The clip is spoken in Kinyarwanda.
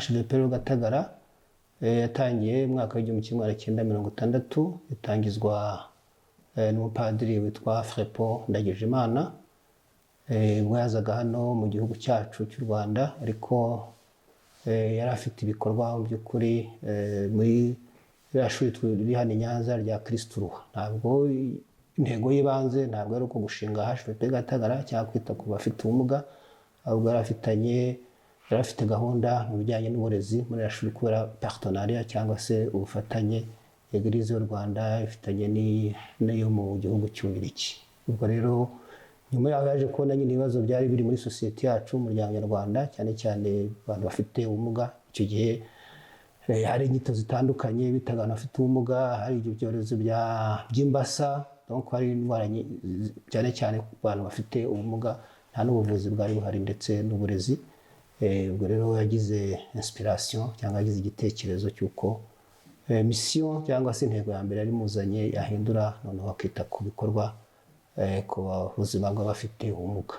HVP Gatagara yatangiye mu mwaka w'1960 itangizwa n'umupadiri witwa Frepo Ndagijimana ubwo yazaga hano mu gihugu cyacu cy'u Rwanda, ariko yari afite ibikorwa mu by'ukuri muri shuri turi hano i Nyanza rya Kristo Ruha. Ntabwo intego y'ibanze ntabwo ari uko gushinga HVP Gatagara cyangwa kwita ku bafite ubumuga, ahubwo yari afite gahunda mu bijyanye n'uburezi muri shuri kubera partenariat cyangwa se ubufatanye Eglise y'u Rwanda ifitanye n'iyo mu gihugu cy'Ububiligi. Ubwo rero nyuma yaho yaje kubona nyine ibibazo byari biri muri sosiyete yacu, umuryango nyarwanda, cyane cyane abantu bafite ubumuga. Icyo gihe hari inyito zitandukanye bitaga abantu bafite ubumuga, hari ibyo byorezo by'imbasa, donc hari indwara cyane cyane ku bantu bafite ubumuga, nta n'ubuvuzi bwari buhari ndetse n'uburezi. Ubwo rero yagize inspiration cyangwa yagize igitekerezo cy'uko mission cyangwa se intego ya mbere yari muzanye yahindura, noneho akita ku bikorwa ku buzima bw'abafite ubumuga.